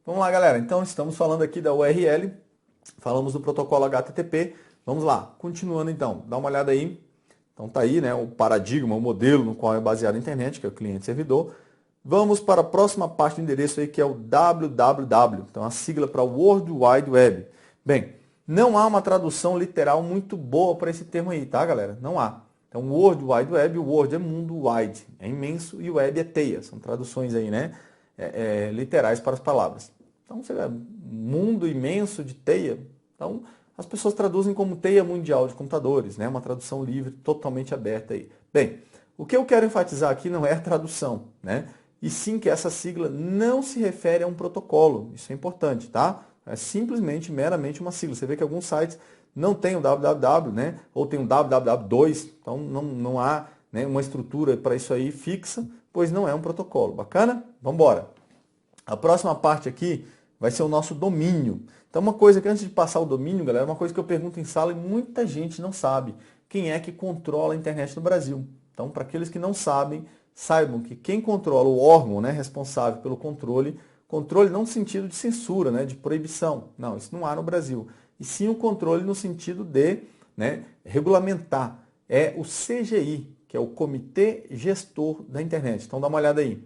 Vamos lá, galera. Então, estamos falando aqui da URL, falamos do protocolo HTTP. Vamos lá, continuando então, dá uma olhada aí. Então, tá aí, né, o paradigma, o modelo no qual é baseado a internet, que é o cliente-servidor. Vamos para a próxima parte do endereço aí, que é o www. Então, a sigla para World Wide Web. Bem, não há uma tradução literal muito boa para esse termo aí, tá, galera? Não há. Então, World Wide Web, o World é mundo, wide é imenso e Web é teia. São traduções aí, né, literais para as palavras. Então, você vê, mundo imenso de teia. Então, as pessoas traduzem como teia mundial de computadores, né? Uma tradução livre, totalmente aberta aí. Bem, o que eu quero enfatizar aqui não é a tradução, né? E sim que essa sigla não se refere a um protocolo. Isso é importante, tá? É simplesmente, meramente uma sigla. Você vê que alguns sites não tem o www, né? Ou tem o www2, então não há, né, uma estrutura para isso aí fixa, pois não é um protocolo. Bacana? Vamos embora. A próxima parte aqui vai ser o nosso domínio. Então, uma coisa que antes de passar o domínio, galera, uma coisa que eu pergunto em sala e muita gente não sabe. Quem é que controla a internet no Brasil? Então, para aqueles que não sabem, saibam que quem controla o órgão, né, responsável pelo controle, controle não no sentido de censura, né, de proibição. Não, isso não há no Brasil. E sim o controle no sentido de, né, regulamentar. É o CGI, que é o Comitê Gestor da Internet. Então, dá uma olhada aí.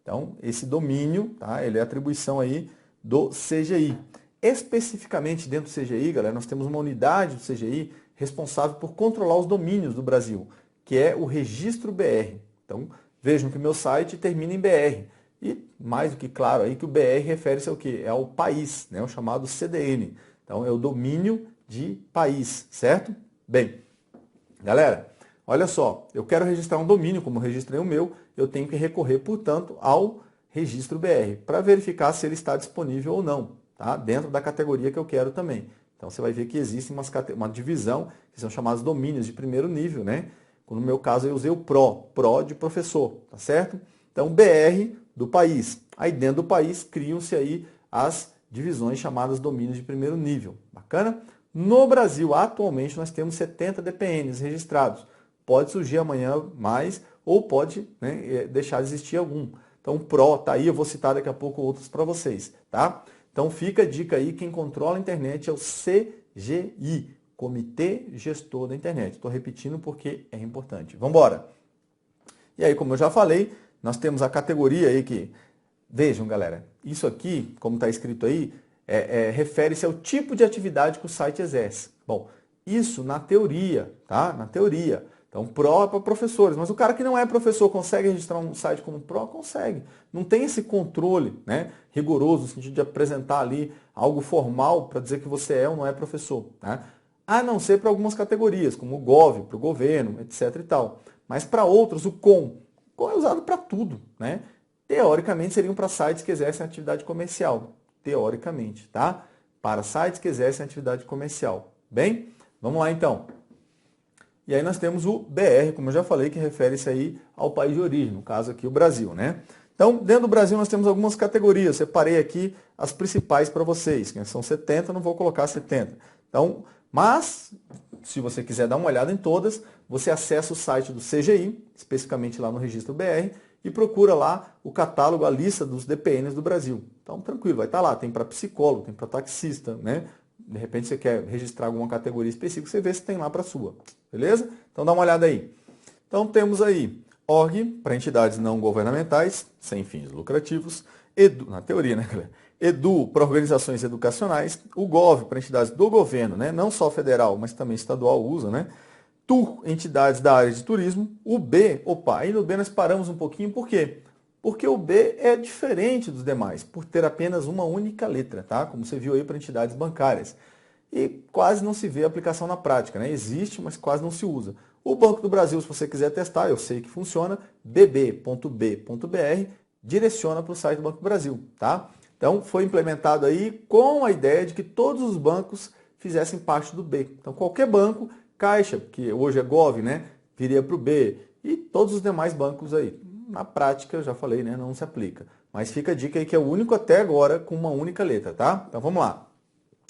Então, esse domínio, tá, ele é atribuição aí do CGI. Especificamente dentro do CGI, galera, nós temos uma unidade do CGI responsável por controlar os domínios do Brasil, que é o Registro BR. Então, vejam que o meu site termina em BR. E, mais do que claro, aí que o BR refere-se ao quê? É ao país, né? O chamado CDN. Então, é o domínio de país, certo? Bem, galera, olha só, eu quero registrar um domínio, como eu registrei o meu, eu tenho que recorrer, portanto, ao Registro BR, para verificar se ele está disponível ou não, tá? Dentro da categoria que eu quero também. Então, você vai ver que existe uma divisão, que são chamados domínios de primeiro nível, né? No meu caso, eu usei o Pro de professor, tá certo? Então, BR do país. Aí, dentro do país, criam-se aí as divisões chamadas domínios de primeiro nível. Bacana? No Brasil, atualmente, nós temos 70 DPNs registrados. Pode surgir amanhã mais, ou pode, né, deixar de existir algum. Então, o Pro tá aí, eu vou citar daqui a pouco outros para vocês, tá? Então, fica a dica aí, quem controla a internet é o CGI, Comitê Gestor da Internet. Estou repetindo porque é importante. Vamos embora. E aí, como eu já falei, nós temos a categoria aí que... Vejam, galera, isso aqui, como está escrito aí, refere-se ao tipo de atividade que o site exerce. Bom, isso na teoria, tá? Na teoria. Então, Pro é para professores, mas o cara que não é professor consegue registrar um site como Pro? Consegue. Não tem esse controle, né, rigoroso, no sentido de apresentar ali algo formal para dizer que você é ou não é professor, tá? A não ser para algumas categorias, como o Gov, para o governo, etc. e tal. Mas para outros, o Com é usado para tudo, né? Teoricamente seriam para sites que exercem atividade comercial. Teoricamente, tá? Para sites que exercem atividade comercial. Bem, vamos lá então. E aí nós temos o BR, como eu já falei, que refere-se aí ao país de origem, no caso aqui o Brasil, né? Então, dentro do Brasil nós temos algumas categorias. Separei aqui as principais para vocês, que são 70, não vou colocar 70. Então, mas, se você quiser dar uma olhada em todas, você acessa o site do CGI, especificamente lá no Registro BR, e procura lá o catálogo, a lista dos DPNs do Brasil. Então, tranquilo, vai estar lá. Tem para psicólogo, tem para taxista, né? De repente você quer registrar alguma categoria específica, você vê se tem lá para a sua. Beleza? Então, dá uma olhada aí. Então, temos aí org, para entidades não governamentais, sem fins lucrativos. Edu, na teoria, né, galera? Edu, para organizações educacionais. O Gov, para entidades do governo, né? Não só federal, mas também estadual usa, né? TUR, entidades da área de turismo. O B, opa, aí no B nós paramos um pouquinho, por quê? Porque o B é diferente dos demais, por ter apenas uma única letra, tá? Como você viu aí para entidades bancárias. E quase não se vê a aplicação na prática, né? Existe, mas quase não se usa. O Banco do Brasil, se você quiser testar, eu sei que funciona, bb.b.br, direciona para o site do Banco do Brasil, tá? Então, foi implementado aí com a ideia de que todos os bancos fizessem parte do B. Então, qualquer banco, Caixa, que hoje é Gov, né, viria para o B, e todos os demais bancos aí. Na prática, eu já falei, né, não se aplica. Mas fica a dica aí que é o único até agora com uma única letra, tá? Então, vamos lá.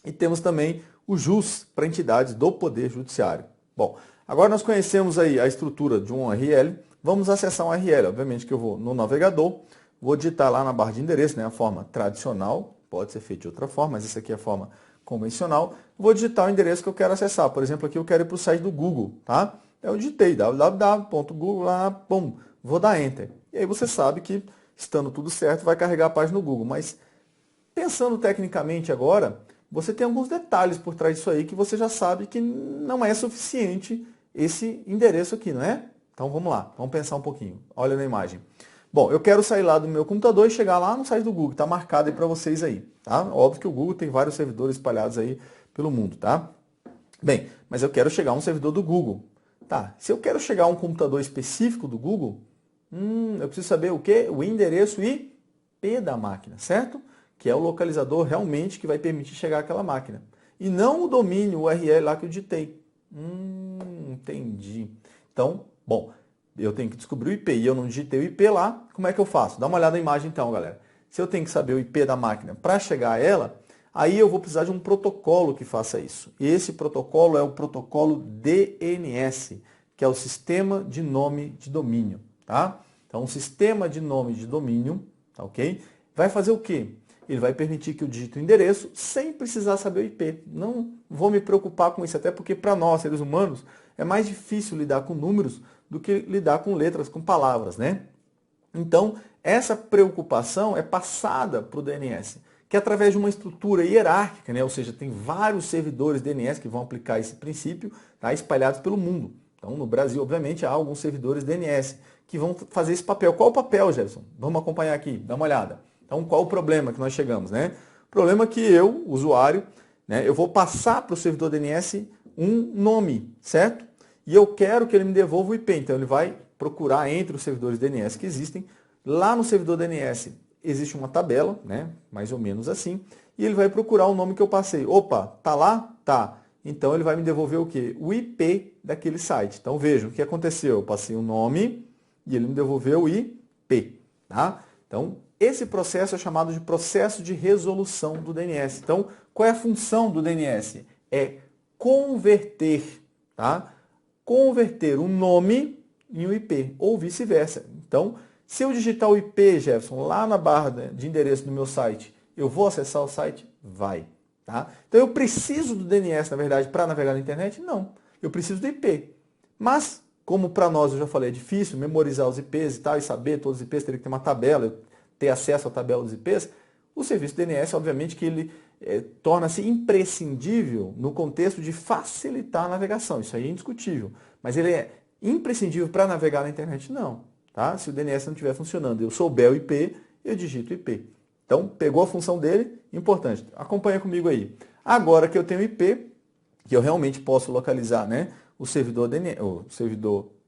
E temos também o JUS, para entidades do Poder Judiciário. Bom, agora nós conhecemos aí a estrutura de um URL, vamos acessar um URL. Obviamente que eu vou no navegador, vou digitar lá na barra de endereço, né, a forma tradicional, pode ser feito de outra forma, mas essa aqui é a forma convencional. Vou digitar o endereço que eu quero acessar. Por exemplo, aqui eu quero ir para o site do Google, tá? Eu digitei www.google, lá, pum, vou dar Enter. E aí você sabe que, estando tudo certo, vai carregar a página do Google. Mas, pensando tecnicamente agora, você tem alguns detalhes por trás disso aí que você já sabe que não é suficiente esse endereço aqui, não é? Então vamos lá, vamos pensar um pouquinho. Olha na imagem. Bom, eu quero sair lá do meu computador e chegar lá no site do Google, está marcado aí para vocês aí, tá? Óbvio que o Google tem vários servidores espalhados aí pelo mundo, tá? Bem, mas eu quero chegar a um servidor do Google. Tá, se eu quero chegar a um computador específico do Google, eu preciso saber o quê? O endereço IP da máquina, certo? Que é o localizador realmente que vai permitir chegar àquela máquina. E não o domínio, o URL lá que eu digitei. Entendi. Então, bom, eu tenho que descobrir o IP e eu não digitei o IP lá, como é que eu faço? Dá uma olhada na imagem então, galera. Se eu tenho que saber o IP da máquina para chegar a ela, aí eu vou precisar de um protocolo que faça isso. Esse protocolo é o protocolo DNS, que é o Sistema de Nome de Domínio, tá? Então, o Sistema de Nome de Domínio, tá ok? Vai fazer o quê? Ele vai permitir que eu digite o endereço sem precisar saber o IP. Não vou me preocupar com isso, até porque para nós, seres humanos, é mais difícil lidar com números do que lidar com letras, com palavras, né? Então, essa preocupação é passada para o DNS, que é através de uma estrutura hierárquica, né? Ou seja, tem vários servidores DNS que vão aplicar esse princípio, tá? Espalhados pelo mundo. Então, no Brasil, obviamente, há alguns servidores DNS que vão fazer esse papel. Qual o papel, Jefferson? Vamos acompanhar aqui, dá uma olhada. Então, qual o problema que nós chegamos, né? O problema é que eu, usuário, né, eu vou passar para o servidor DNS um nome, certo? E eu quero que ele me devolva o IP. Então, ele vai procurar entre os servidores DNS que existem. Lá no servidor DNS existe uma tabela, né, mais ou menos assim, e ele vai procurar o nome que eu passei. Opa, tá lá? Tá. Então, ele vai me devolver o quê? O IP daquele site. Então, vejam o que aconteceu. Eu passei o nome e ele me devolveu o IP. Tá? Então, esse processo é chamado de processo de resolução do DNS. Então, qual é a função do DNS? É converter, tá? Converter um nome em um IP, ou vice-versa. Então, se eu digitar o IP, Jefferson, lá na barra de endereço do meu site, eu vou acessar o site? Vai. Tá? Então, eu preciso do DNS, na verdade, para navegar na internet? Não. Eu preciso do IP. Mas, como para nós, eu já falei, é difícil memorizar os IPs e tal, e saber todos os IPs, teria que ter uma tabela, ter acesso à tabela dos IPs, o serviço DNS, obviamente, que ele torna-se imprescindível no contexto de facilitar a navegação. Isso aí é indiscutível. Mas ele é imprescindível para navegar na internet? Não. Tá? Se o DNS não estiver funcionando, eu souber o IP, eu digito o IP. Então, pegou a função dele, importante. Acompanha comigo aí. Agora que eu tenho o IP, que eu realmente posso localizar, né, o servidor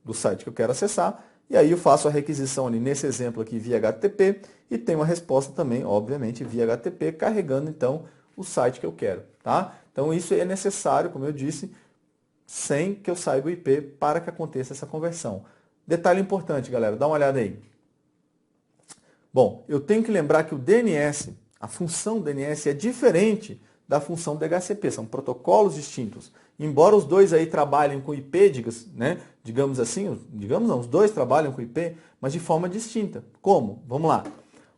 do site que eu quero acessar, e aí eu faço a requisição ali, nesse exemplo aqui, via HTTP, e tenho uma resposta também, obviamente, via HTTP, carregando então o site que eu quero. Tá? Então isso é necessário, como eu disse, sem que eu saiba o IP para que aconteça essa conversão. Detalhe importante, galera, dá uma olhada aí. Bom, eu tenho que lembrar que o DNS, a função do DNS é diferente da função do DHCP, são protocolos distintos. Embora os dois aí trabalhem com IP, né, digamos assim, digamos não, os dois trabalham com IP, mas de forma distinta. Como? Vamos lá.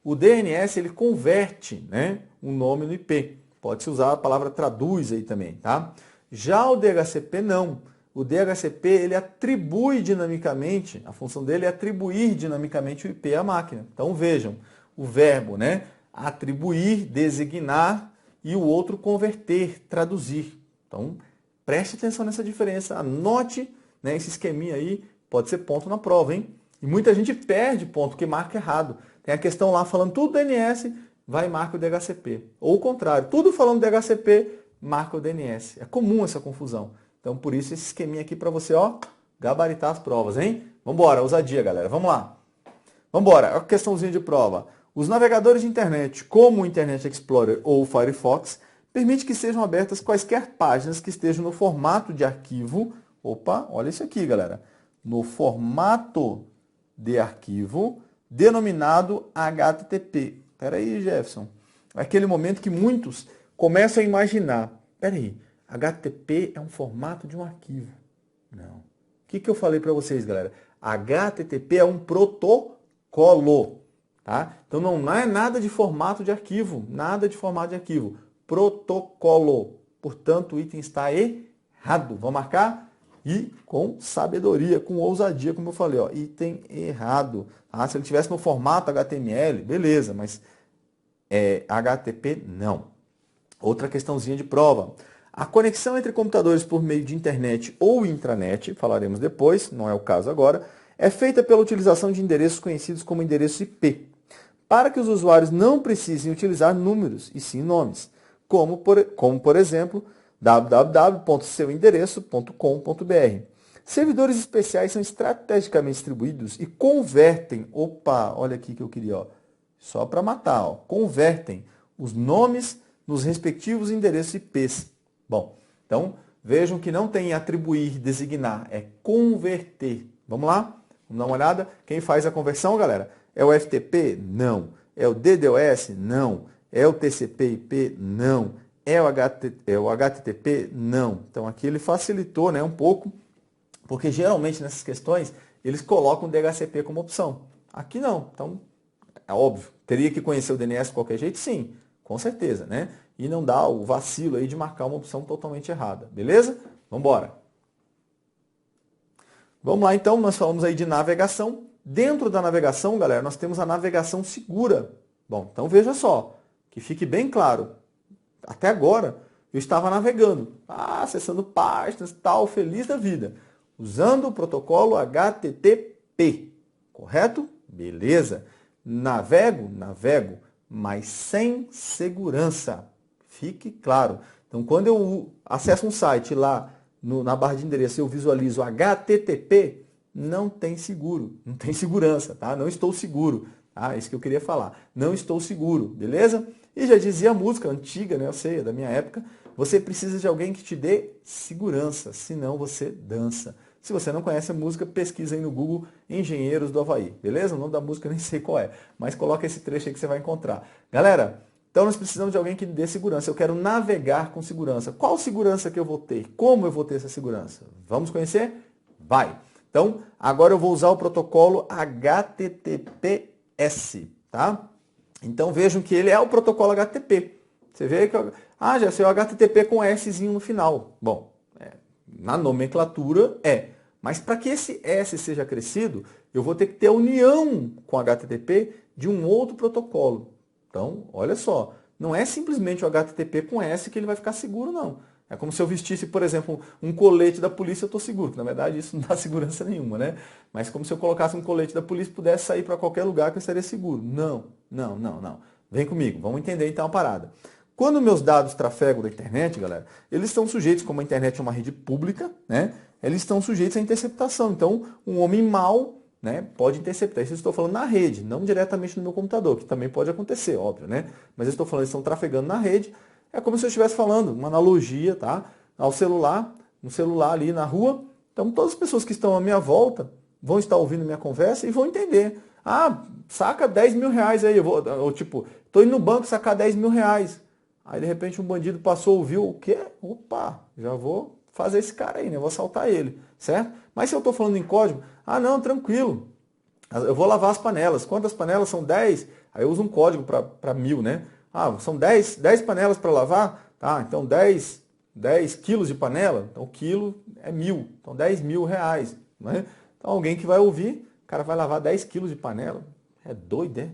O DNS ele converte, né, um nome no IP. Pode-se usar a palavra traduz aí também, tá? Já o DHCP não. O DHCP ele atribui dinamicamente, a função dele é atribuir dinamicamente o IP à máquina. Então vejam, o verbo, né, atribuir, designar e o outro converter, traduzir. Então preste atenção nessa diferença, anote, né, esse esqueminha aí, pode ser ponto na prova, hein? E muita gente perde ponto, porque marca errado. Tem a questão lá falando tudo DNS, vai e marca o DHCP. Ou o contrário, tudo falando DHCP, marca o DNS. É comum essa confusão. Então, por isso, esse esqueminha aqui para você, ó, gabaritar as provas, hein? Vamos embora, ousadia, galera. Vamos lá. Vamos embora, a questãozinha de prova. Os navegadores de internet, como o Internet Explorer ou o Firefox, permite que sejam abertas quaisquer páginas que estejam no formato de arquivo. Opa, olha isso aqui, galera. No formato de arquivo denominado HTTP. Espera aí, Jefferson. É aquele momento que muitos começam a imaginar. Espera aí, HTTP é um formato de um arquivo. Não. O que eu falei para vocês, galera? HTTP é um protocolo. tá? Então não é nada de formato de arquivo, nada de formato de arquivo. Protocolo. Portanto, o item está errado. Vamos marcar? E com sabedoria, com ousadia, como eu falei, ó, item errado. Ah, se ele tivesse no formato HTML, beleza, mas HTTP não. Outra questãozinha de prova. A conexão entre computadores por meio de internet ou intranet, falaremos depois, não é o caso agora, é feita pela utilização de endereços conhecidos como endereço IP, para que os usuários não precisem utilizar números, e sim nomes, como por exemplo, www.seuendereço.com.br. Servidores especiais são estrategicamente distribuídos e convertem, olha aqui que eu queria, ó, só para matar, ó, convertem os nomes nos respectivos endereços IPs. Bom, então vejam que não tem atribuir, designar, é converter. Vamos lá? Vamos dar uma olhada? Quem faz a conversão, galera? É o FTP? Não. É o DDoS? Não. É o TCP/IP? Não. É o HTTP? Não. Então aqui ele facilitou, né, um pouco, porque geralmente nessas questões eles colocam o DHCP como opção. Aqui não. Então, é óbvio, teria que conhecer o DNS de qualquer jeito? Sim, com certeza, né? E não dá o vacilo aí de marcar uma opção totalmente errada, beleza? Vamos embora. Vamos lá então, nós falamos aí de navegação. Dentro da navegação, galera, nós temos a navegação segura. Bom, então veja só, que fique bem claro. Até agora, eu estava navegando, acessando páginas, tal, feliz da vida, usando o protocolo HTTP, correto? Beleza. Navego, mas sem segurança. Fique claro. Então, quando eu acesso um site lá na barra de endereço, eu visualizo HTTP, não tem seguro, não tem segurança, tá? Não estou seguro. Isso que eu queria falar. Não estou seguro, beleza? E já dizia a música antiga, né? Eu sei, é da minha época. Você precisa de alguém que te dê segurança, senão você dança. Se você não conhece a música, pesquisa aí no Google Engenheiros do Havaí, beleza? O nome da música eu nem sei qual é, mas coloca esse trecho aí que você vai encontrar. Galera, então nós precisamos de alguém que dê segurança. Eu quero navegar com segurança. Qual segurança que eu vou ter? Como eu vou ter essa segurança? Vamos conhecer? Vai! Então, agora eu vou usar o protocolo HTTPS, tá? Então vejam que ele é o protocolo HTTP. Você vê que já sei o HTTP com Szinho no final. Bom, na nomenclatura mas para que esse S seja acrescido, eu vou ter que ter a união com o HTTP de um outro protocolo. Então, olha só, não é simplesmente o HTTP com S que ele vai ficar seguro, não. É como se eu vestisse, por exemplo, um colete da polícia, eu estou seguro. Na verdade, isso não dá segurança nenhuma, né? Mas como se eu colocasse um colete da polícia e pudesse sair para qualquer lugar que eu estaria seguro. Não. Vem comigo, vamos entender então a parada. Quando meus dados trafegam da internet, galera, eles estão sujeitos, como a internet é uma rede pública, né? Eles estão sujeitos à interceptação. Então, um homem mau, né, pode interceptar. Isso eu estou falando na rede, não diretamente no meu computador, que também pode acontecer, óbvio, né? Mas eu estou falando, eles estão trafegando na rede. É como se eu estivesse falando, uma analogia, tá? Ao celular, um celular ali na rua. Então, todas as pessoas que estão à minha volta vão estar ouvindo minha conversa e vão entender. Saca 10 mil reais aí. Estou indo no banco sacar 10 mil reais. Aí, de repente, um bandido passou, ouviu o quê? Opa, já vou fazer esse cara aí, né? Vou assaltar ele, certo? Mas se eu estou falando em código, não, tranquilo. Eu vou lavar as panelas. Quantas panelas? São 10. Aí eu uso um código para 1000, né? São 10 panelas para lavar? Tá, então 10 quilos de panela, então o quilo é 1000. Então 10 mil reais. Né? Então alguém que vai ouvir, o cara vai lavar 10 quilos de panela. É doido, né?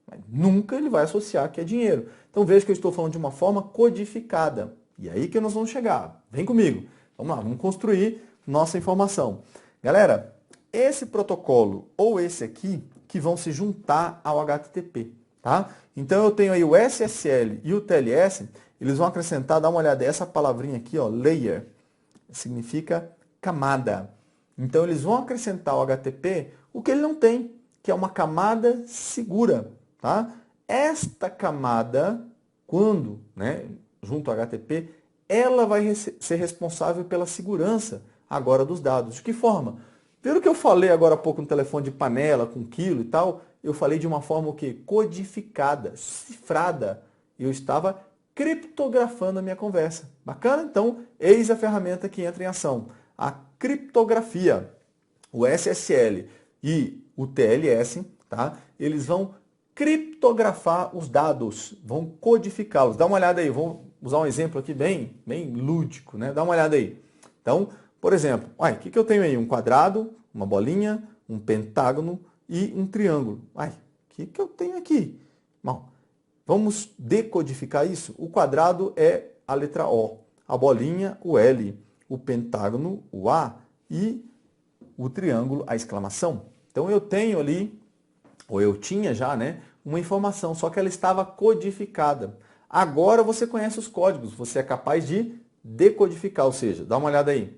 Mas nunca ele vai associar que é dinheiro. Então veja que eu estou falando de uma forma codificada. E aí que nós vamos chegar. Vem comigo. Vamos lá, vamos construir nossa informação. Galera, esse protocolo ou esse aqui que vão se juntar ao HTTP, tá? Então eu tenho aí o SSL e o TLS, eles vão acrescentar, dá uma olhada, essa palavrinha aqui, ó, layer, significa camada. Então eles vão acrescentar ao HTTP o que ele não tem, que é uma camada segura, tá? Esta camada, quando, né, junto ao HTTP, ela vai ser responsável pela segurança agora dos dados. De que forma? Pelo que eu falei agora há pouco no telefone de panela, com quilo e tal, eu falei de uma forma o quê? Codificada, cifrada. Eu estava criptografando a minha conversa. Bacana? Então, eis a ferramenta que entra em ação. A criptografia, o SSL e o TLS, tá? Eles vão criptografar os dados, vão codificá-los. Dá uma olhada aí, vou usar um exemplo aqui bem lúdico, né? Dá uma olhada aí. Então, por exemplo, o que eu tenho aí? Um quadrado, uma bolinha, um pentágono e um triângulo. O que eu tenho aqui? Bom, vamos decodificar isso? O quadrado é a letra O, a bolinha, o L, o pentágono, o A e o triângulo, a exclamação. Então eu tenho ali, ou eu tinha já, né, uma informação, só que ela estava codificada. Agora você conhece os códigos, você é capaz de decodificar, ou seja, dá uma olhada aí.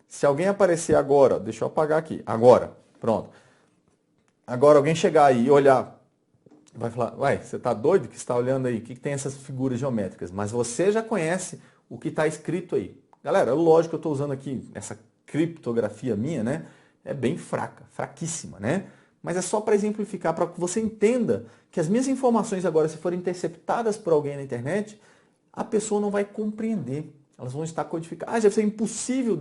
Se alguém aparecer agora, deixa eu apagar aqui, agora, pronto. Agora alguém chegar aí e olhar, vai falar, você está doido que está olhando aí? O que tem essas figuras geométricas? Mas você já conhece o que está escrito aí. Galera, lógico que eu estou usando aqui essa criptografia minha, né? É bem fraca, fraquíssima, né? Mas é só para exemplificar, para que você entenda que as minhas informações agora, se forem interceptadas por alguém na internet, a pessoa não vai compreender. Elas vão estar codificadas. Deve ser impossível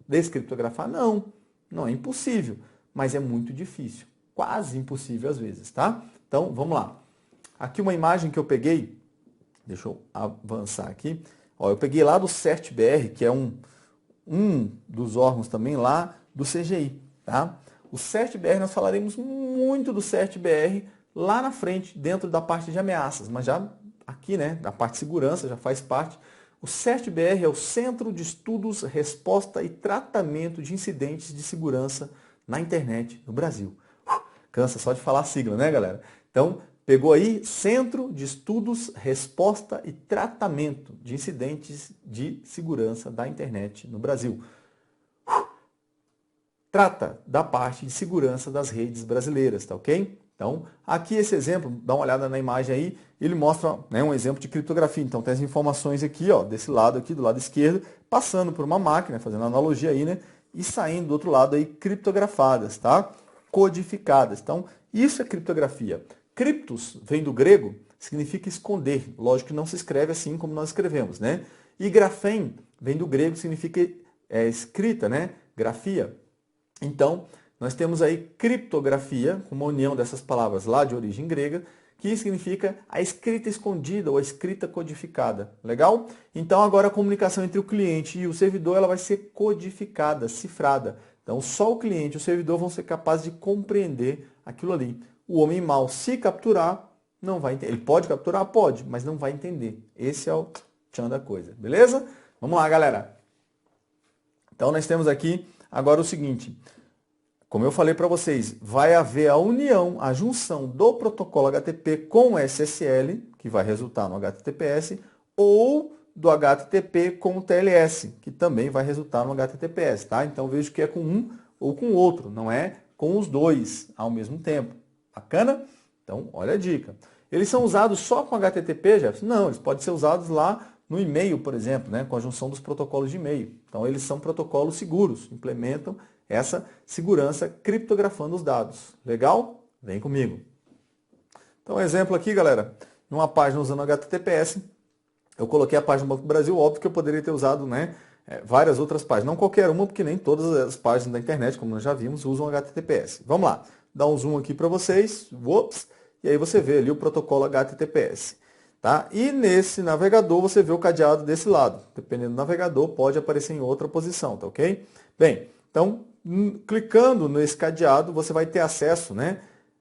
descriptografar? Não, não é impossível, mas é muito difícil. Quase impossível às vezes, tá? Então, vamos lá. Aqui uma imagem que eu peguei, deixa eu avançar aqui. Ó, eu peguei lá do CERT-BR, que é um dos órgãos também lá do CGI, tá? O CERT-BR, nós falaremos muito do CERT-BR lá na frente, dentro da parte de ameaças, mas já aqui, né, da parte de segurança, já faz parte. O CERT-BR é o Centro de Estudos, Resposta e Tratamento de Incidentes de Segurança na Internet no Brasil. Cansa só de falar a sigla, né, galera? Então, pegou aí Centro de Estudos, Resposta e Tratamento de Incidentes de Segurança da Internet no Brasil. Trata da parte de segurança das redes brasileiras, tá ok? Então, aqui esse exemplo, dá uma olhada na imagem aí, ele mostra, né, um exemplo de criptografia. Então, tem as informações aqui, ó, desse lado aqui, do lado esquerdo, passando por uma máquina, fazendo analogia aí, né? E saindo do outro lado aí, criptografadas, tá? Codificadas. Então, isso é criptografia. Criptos vem do grego, significa esconder. Lógico que não se escreve assim como nós escrevemos, né? E grafém vem do grego, significa escrita, né? Grafia. Então, nós temos aí criptografia, uma união dessas palavras lá de origem grega, que significa a escrita escondida ou a escrita codificada. Legal? Então, agora a comunicação entre o cliente e o servidor ela vai ser codificada, cifrada. Então, só o cliente e o servidor vão ser capazes de compreender aquilo ali. O homem mau, se capturar, não vai entender. Ele pode capturar? Pode, mas não vai entender. Esse é o tchan da coisa. Beleza? Vamos lá, galera. Então, nós temos aqui agora o seguinte. Como eu falei para vocês, vai haver a união, a junção do protocolo HTTP com o SSL, que vai resultar no HTTPS, ou do HTTP com o TLS, que também vai resultar no HTTPS, tá? Então vejo que é com um ou com o outro, não é com os dois ao mesmo tempo. Bacana? Então, olha a dica. Eles são usados só com HTTP, Jefferson? Não, eles podem ser usados lá no e-mail, por exemplo, né? Com a junção dos protocolos de e-mail. Então, eles são protocolos seguros, implementam essa segurança criptografando os dados. Legal? Vem comigo. Então, exemplo aqui, galera, numa página usando HTTPS, eu coloquei a página do Banco do Brasil, óbvio que eu poderia ter usado, né, várias outras páginas. Não qualquer uma, porque nem todas as páginas da internet, como nós já vimos, usam HTTPS. Vamos lá, dá um zoom aqui para vocês, ups, e aí você vê ali o protocolo HTTPS. Tá? E nesse navegador você vê o cadeado desse lado. Dependendo do navegador, pode aparecer em outra posição, tá ok? Bem, então, clicando nesse cadeado, você vai ter acesso, né,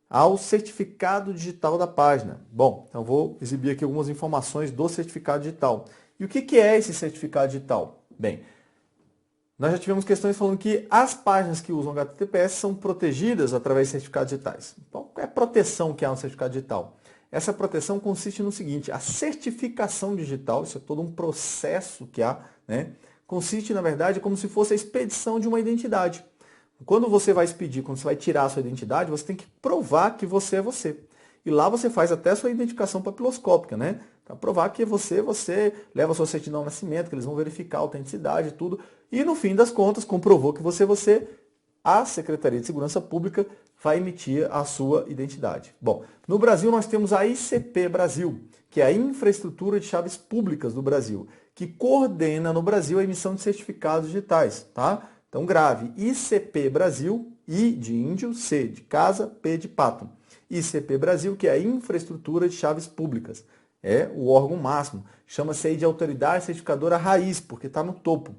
ao certificado digital da página. Bom, então vou exibir aqui algumas informações do certificado digital. E o que é esse certificado digital? Bem, nós já tivemos questões falando que as páginas que usam HTTPS são protegidas através de certificados digitais. Então, qual é a proteção que há no certificado digital? Essa proteção consiste no seguinte, a certificação digital, isso é todo um processo que há, né? Consiste, na verdade, como se fosse a expedição de uma identidade. Quando você vai expedir, quando você vai tirar a sua identidade, você tem que provar que você é você. E lá você faz até a sua identificação papiloscópica, né? Para provar que você leva a sua certidão de nascimento, que eles vão verificar a autenticidade e tudo. E no fim das contas, comprovou que você é você, a Secretaria de Segurança Pública vai emitir a sua identidade. Bom, no Brasil nós temos a ICP Brasil, que é a Infraestrutura de Chaves Públicas do Brasil, que coordena no Brasil a emissão de certificados digitais, tá? Então grave, ICP Brasil, I de índio, C de casa, P de pato. ICP Brasil, que é a Infraestrutura de Chaves Públicas. É o órgão máximo. Chama-se aí de autoridade certificadora raiz, porque está no topo.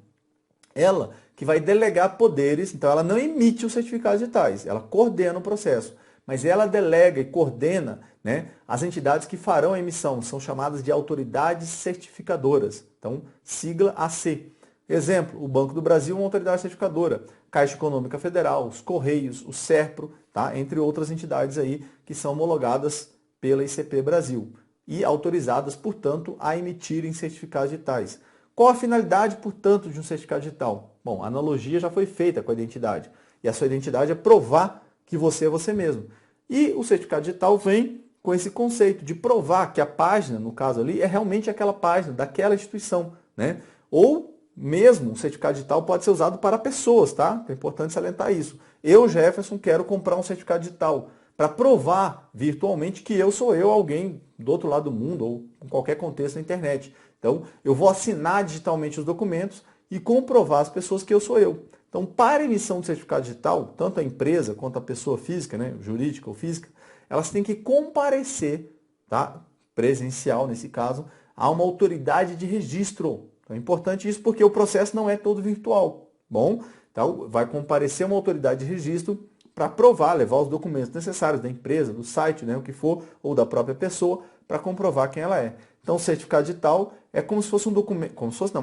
Ela que vai delegar poderes, então ela não emite os certificados digitais, ela coordena o processo, mas ela delega e coordena, né, as entidades que farão a emissão, são chamadas de autoridades certificadoras, então sigla AC. Exemplo, o Banco do Brasil é uma autoridade certificadora, Caixa Econômica Federal, os Correios, o SERPRO, tá, entre outras entidades aí que são homologadas pela ICP Brasil e autorizadas, portanto, a emitirem certificados digitais. Qual a finalidade, portanto, de um certificado digital? Bom, a analogia já foi feita com a identidade. E a sua identidade é provar que você é você mesmo. E o certificado digital vem com esse conceito de provar que a página, no caso ali, é realmente aquela página daquela instituição, né? Ou mesmo o certificado digital pode ser usado para pessoas, tá? É importante salientar isso. Eu, Jefferson, quero comprar um certificado digital para provar virtualmente que eu sou eu, alguém do outro lado do mundo ou em qualquer contexto na internet. Então, eu vou assinar digitalmente os documentos e comprovar às pessoas que eu sou eu. Então, para emissão de certificado digital, tanto a empresa quanto a pessoa física, né, jurídica ou física, elas têm que comparecer, tá, presencial nesse caso, a uma autoridade de registro. Então, é importante isso porque o processo não é todo virtual. Bom, então vai comparecer uma autoridade de registro para provar, levar os documentos necessários da empresa, do site, né, o que for, ou da própria pessoa, para comprovar quem ela é. Então, o certificado digital é como se fosse um documento,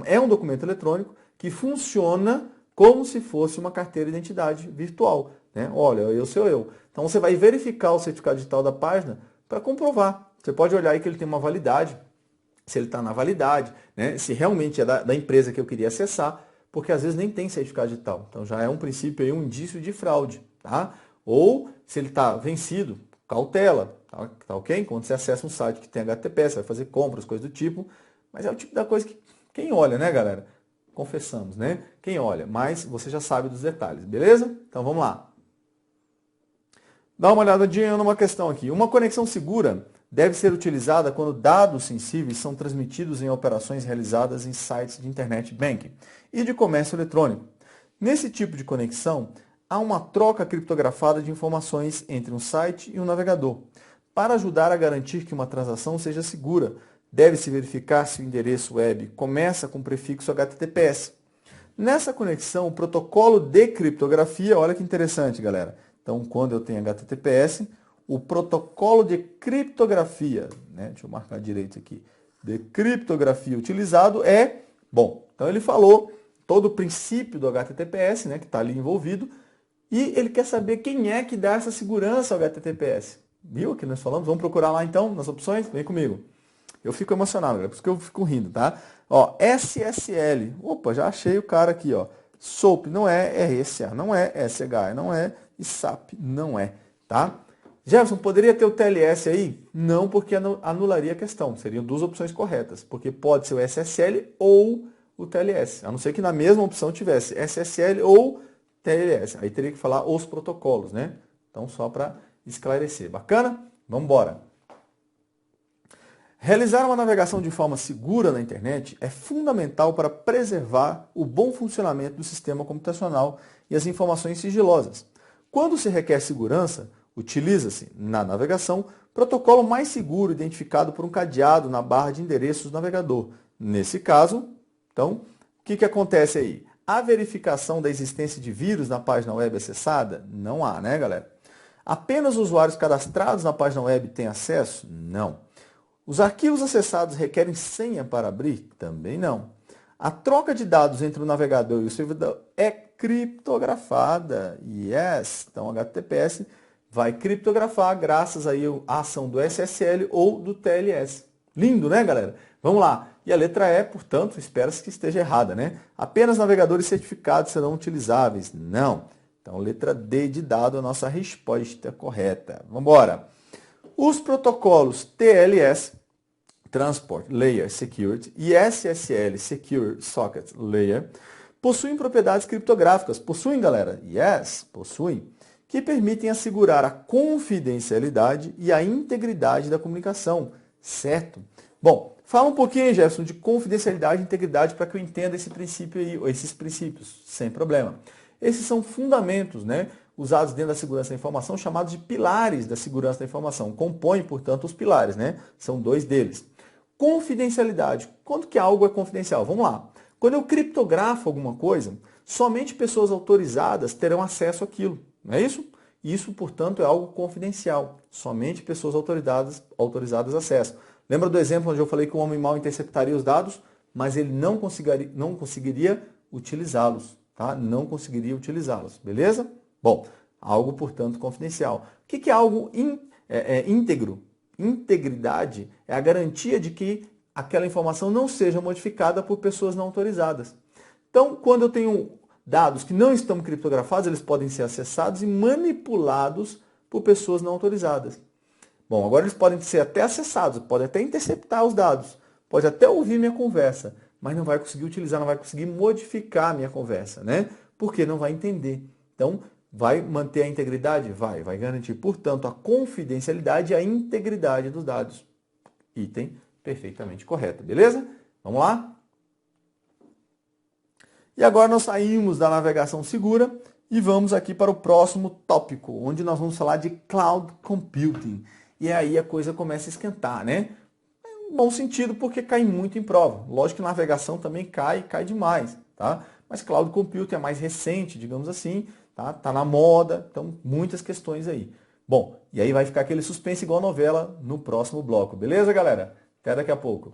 é um documento eletrônico que funciona como se fosse uma carteira de identidade virtual, né? Olha, eu sou eu. Então, você vai verificar o certificado digital da página para comprovar. Você pode olhar aí que ele tem uma validade, se ele está na validade, né? Se realmente é da empresa que eu queria acessar, porque às vezes nem tem certificado digital. Então, já é um princípio aí, um indício de fraude, tá? Ou se ele está vencido, cautela. Tá ok? Quando você acessa um site que tem HTTP, você vai fazer compras, coisas do tipo, mas é o tipo da coisa que quem olha, né, galera? Confessamos, né? Quem olha, mas você já sabe dos detalhes, beleza? Então vamos lá. Dá uma olhadinha numa questão aqui. Uma conexão segura deve ser utilizada quando dados sensíveis são transmitidos em operações realizadas em sites de internet banking e de comércio eletrônico. Nesse tipo de conexão, há uma troca criptografada de informações entre um site e um navegador. Para ajudar a garantir que uma transação seja segura, deve-se verificar se o endereço web começa com o prefixo HTTPS. Nessa conexão, o protocolo de criptografia, olha que interessante, galera. Então, quando eu tenho HTTPS, o protocolo de criptografia, né, deixa eu marcar direito aqui, de criptografia utilizado é, bom, então ele falou todo o princípio do HTTPS, né, que está ali envolvido, e ele quer saber quem é que dá essa segurança ao HTTPS. Viu que nós falamos? Vamos procurar lá então, nas opções? Vem comigo. Eu fico emocionado, galera, por isso que eu fico rindo, tá? Ó, SSL. Opa, já achei o cara aqui, ó. SOAP não é RSA, não é SH, não é SAP, não é, tá? Jefferson, poderia ter o TLS aí? Não, porque anularia a questão. Seriam duas opções corretas, porque pode ser o SSL ou o TLS, a não ser que na mesma opção tivesse SSL ou TLS. Aí teria que falar os protocolos, né? Então, só para esclarecer. Bacana? Vamos embora. Realizar uma navegação de forma segura na internet é fundamental para preservar o bom funcionamento do sistema computacional e as informações sigilosas. Quando se requer segurança, utiliza-se, na navegação, protocolo mais seguro identificado por um cadeado na barra de endereços do navegador. Nesse caso, então, o que acontece aí? A verificação da existência de vírus na página web acessada? Não há, né, galera? Apenas usuários cadastrados na página web têm acesso? Não. Os arquivos acessados requerem senha para abrir? Também não. A troca de dados entre o navegador e o servidor é criptografada. Yes! Então, o HTTPS vai criptografar graças aí à ação do SSL ou do TLS. Lindo, né, galera? Vamos lá. E a letra E, portanto, espera-se que esteja errada, né? Apenas navegadores certificados serão utilizáveis? Não. Então, letra D de dado é a nossa resposta correta. Vamos embora. Os protocolos TLS, Transport Layer Security, e SSL, Secure Socket Layer, possuem propriedades criptográficas. Possuem, galera? Yes, possuem. Que permitem assegurar a confidencialidade e a integridade da comunicação. Certo? Bom, fala um pouquinho, Jefferson, de confidencialidade e integridade para que eu entenda esse princípio aí, ou esses princípios, sem problema. Esses são fundamentos, né? usados dentro da segurança da informação, chamados de pilares da segurança da informação. Compõem, portanto, os pilares, né? São 2 deles. Confidencialidade. Quando que algo é confidencial? Vamos lá. Quando eu criptografo alguma coisa, somente pessoas autorizadas terão acesso àquilo. Não é isso? Isso, portanto, é algo confidencial. Somente pessoas autorizadas acesso. Lembra do exemplo onde eu falei que o homem mau interceptaria os dados, mas ele não conseguiria utilizá-los, tá? Não conseguiria utilizá-los, beleza? Bom, algo, portanto, confidencial. O que é algo íntegro? Integridade é a garantia de que aquela informação não seja modificada por pessoas não autorizadas. Então, quando eu tenho dados que não estão criptografados, eles podem ser acessados e manipulados por pessoas não autorizadas. Bom, agora eles podem ser até acessados, podem até interceptar os dados, pode até ouvir minha conversa, mas não vai conseguir utilizar, não vai conseguir modificar a minha conversa, né? Porque não vai entender. Então, vai manter a integridade? Vai garantir, portanto, a confidencialidade e a integridade dos dados. Item perfeitamente correto, beleza? Vamos lá? E agora nós saímos da navegação segura e vamos aqui para o próximo tópico, onde nós vamos falar de Cloud Computing. E aí a coisa começa a esquentar, né? Em bom sentido, porque cai muito em prova. Lógico que navegação também cai demais, tá? Mas Cloud Computing é mais recente, digamos assim, tá? Tá na moda, então muitas questões aí. Bom, e aí vai ficar aquele suspense igual a novela no próximo bloco, beleza, galera? Até daqui a pouco.